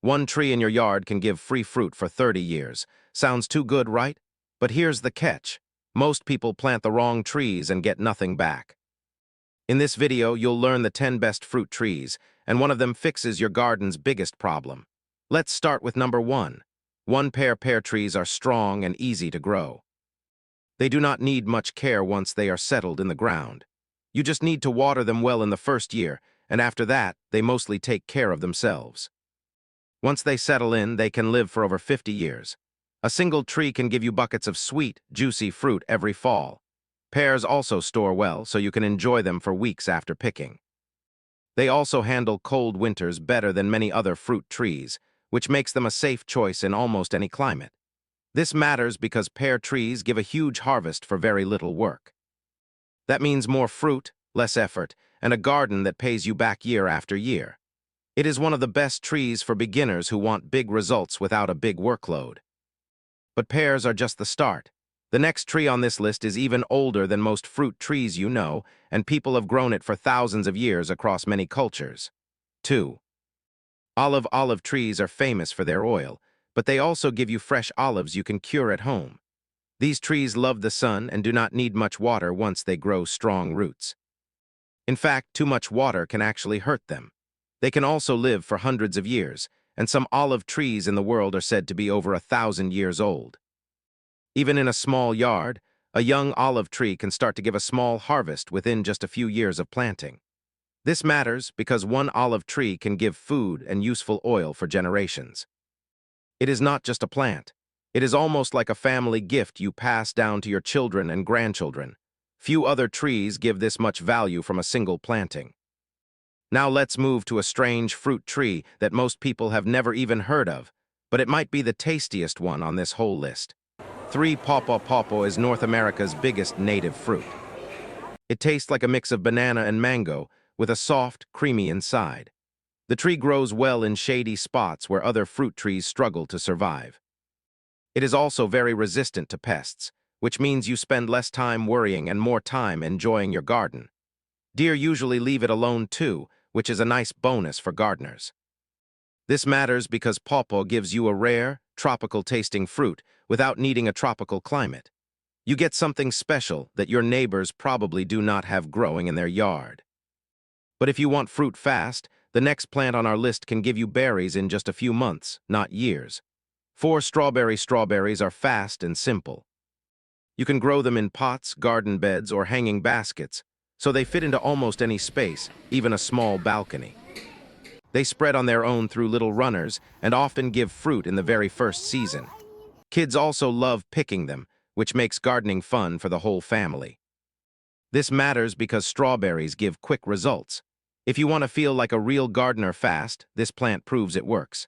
One tree in your yard can give free fruit for 30 years. Sounds too good, right? But here's the catch. Most people plant the wrong trees and get nothing back. In this video, you'll learn the 10 best fruit trees, and one of them fixes your garden's biggest problem. Let's start with number 1. Pear trees are strong and easy to grow. They do not need much care once they are settled in the ground. You just need to water them well in the first year, and after that, they mostly take care of themselves. Once they settle in, they can live for over 50 years. A single tree can give you buckets of sweet, juicy fruit every fall. Pears also store well, so you can enjoy them for weeks after picking. They also handle cold winters better than many other fruit trees, which makes them a safe choice in almost any climate. This matters because pear trees give a huge harvest for very little work. That means more fruit, less effort, and a garden that pays you back year after year. It is one of the best trees for beginners who want big results without a big workload. But pears are just the start. The next tree on this list is even older than most fruit trees you know, and people have grown it for thousands of years across many cultures. 2. Olive trees are famous for their oil, but they also give you fresh olives you can cure at home. These trees love the sun and do not need much water once they grow strong roots. In fact, too much water can actually hurt them. They can also live for hundreds of years, and some olive trees in the world are said to be over 1,000 years old. Even in a small yard, a young olive tree can start to give a small harvest within just a few years of planting. This matters because one olive tree can give food and useful oil for generations. It is not just a plant. It is almost like a family gift you pass down to your children and grandchildren. Few other trees give this much value from a single planting. Now let's move to a strange fruit tree that most people have never even heard of, but it might be the tastiest one on this whole list. 3. Pawpaw is North America's biggest native fruit. It tastes like a mix of banana and mango, with a soft, creamy inside. The tree grows well in shady spots where other fruit trees struggle to survive. It is also very resistant to pests, which means you spend less time worrying and more time enjoying your garden. Deer usually leave it alone too, which is a nice bonus for gardeners. This matters because pawpaw gives you a rare, tropical-tasting fruit without needing a tropical climate. You get something special that your neighbors probably do not have growing in their yard. But if you want fruit fast, the next plant on our list can give you berries in just a few months, not years. 4. Strawberries are fast and simple. You can grow them in pots, garden beds, or hanging baskets, so they fit into almost any space, even a small balcony. They spread on their own through little runners and often give fruit in the very first season. Kids also love picking them, which makes gardening fun for the whole family. This matters because strawberries give quick results. If you want to feel like a real gardener fast, this plant proves it works.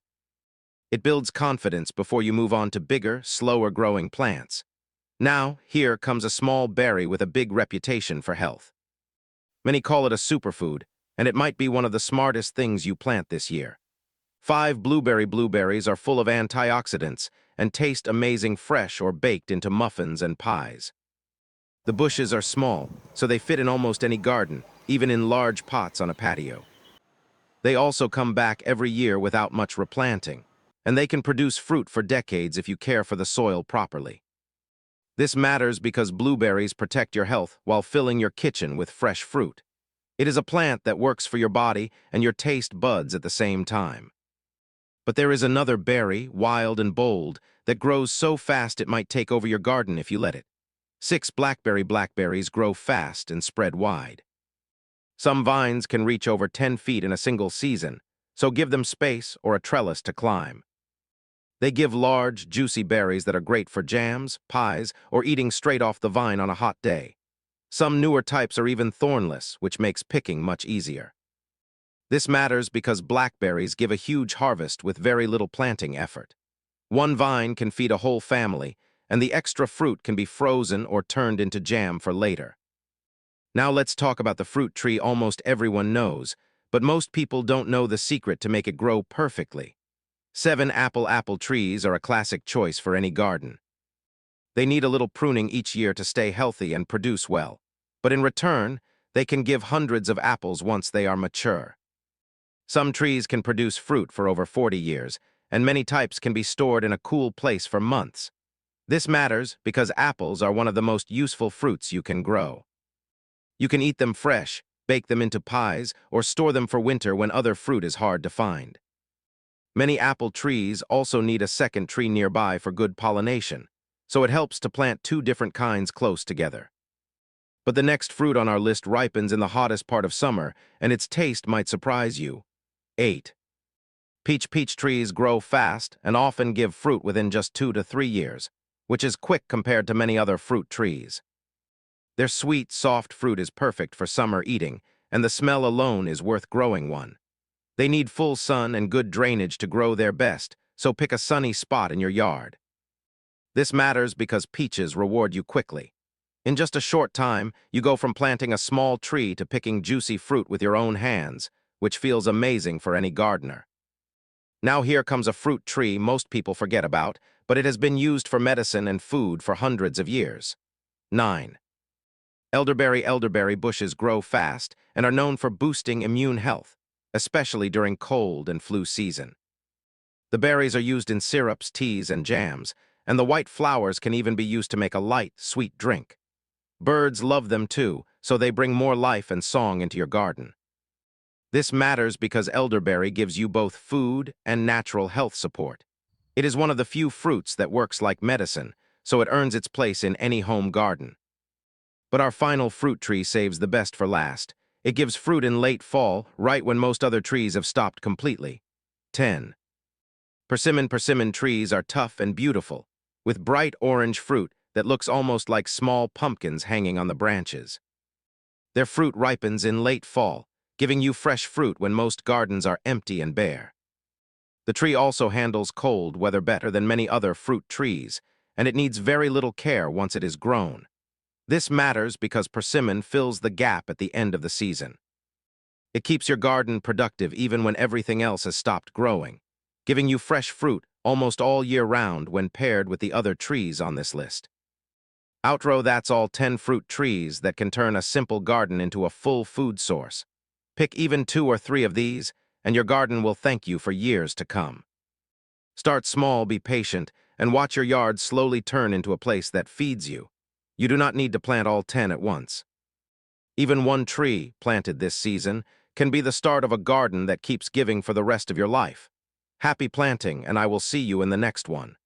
It builds confidence before you move on to bigger, slower-growing plants. Now, here comes a small berry with a big reputation for health. Many call it a superfood, and it might be one of the smartest things you plant this year. 5. Blueberries are full of antioxidants and taste amazing fresh or baked into muffins and pies. The bushes are small, so they fit in almost any garden, even in large pots on a patio. They also come back every year without much replanting, and they can produce fruit for decades if you care for the soil properly. This matters because blueberries protect your health while filling your kitchen with fresh fruit. It is a plant that works for your body and your taste buds at the same time. But there is another berry, wild and bold, that grows so fast it might take over your garden if you let it. 6. Blackberries grow fast and spread wide. Some vines can reach over 10 feet in a single season, so give them space or a trellis to climb. They give large, juicy berries that are great for jams, pies, or eating straight off the vine on a hot day. Some newer types are even thornless, which makes picking much easier. This matters because blackberries give a huge harvest with very little planting effort. One vine can feed a whole family, and the extra fruit can be frozen or turned into jam for later. Now let's talk about the fruit tree almost everyone knows, but most people don't know the secret to make it grow perfectly. 7. Apple trees are a classic choice for any garden. They need a little pruning each year to stay healthy and produce well, but in return, they can give hundreds of apples once they are mature. Some trees can produce fruit for over 40 years, and many types can be stored in a cool place for months. This matters because apples are one of the most useful fruits you can grow. You can eat them fresh, bake them into pies, or store them for winter when other fruit is hard to find. Many apple trees also need a second tree nearby for good pollination, so it helps to plant two different kinds close together. But the next fruit on our list ripens in the hottest part of summer, and its taste might surprise you. 8. Peach trees grow fast and often give fruit within just 2 to 3 years, which is quick compared to many other fruit trees. Their sweet, soft fruit is perfect for summer eating, and the smell alone is worth growing one. They need full sun and good drainage to grow their best, so pick a sunny spot in your yard. This matters because peaches reward you quickly. In just a short time, you go from planting a small tree to picking juicy fruit with your own hands, which feels amazing for any gardener. Now here comes a fruit tree most people forget about, but it has been used for medicine and food for hundreds of years. 9. Elderberry bushes grow fast and are known for boosting immune health, especially during cold and flu season. The berries are used in syrups, teas, and jams, and the white flowers can even be used to make a light, sweet drink. Birds love them too, so they bring more life and song into your garden. This matters because elderberry gives you both food and natural health support. It is one of the few fruits that works like medicine, so it earns its place in any home garden. But our final fruit tree saves the best for last. It gives fruit in late fall, right when most other trees have stopped completely. 10. Persimmon trees are tough and beautiful, with bright orange fruit that looks almost like small pumpkins hanging on the branches. Their fruit ripens in late fall, giving you fresh fruit when most gardens are empty and bare. The tree also handles cold weather better than many other fruit trees, and it needs very little care once it is grown. This matters because persimmon fills the gap at the end of the season. It keeps your garden productive even when everything else has stopped growing, giving you fresh fruit almost all year round when paired with the other trees on this list. Outro, that's all 10 fruit trees that can turn a simple garden into a full food source. Pick even 2 or 3 of these, and your garden will thank you for years to come. Start small, be patient, and watch your yard slowly turn into a place that feeds you. You do not need to plant all 10 at once. Even one tree, planted this season, can be the start of a garden that keeps giving for the rest of your life. Happy planting, and I will see you in the next one.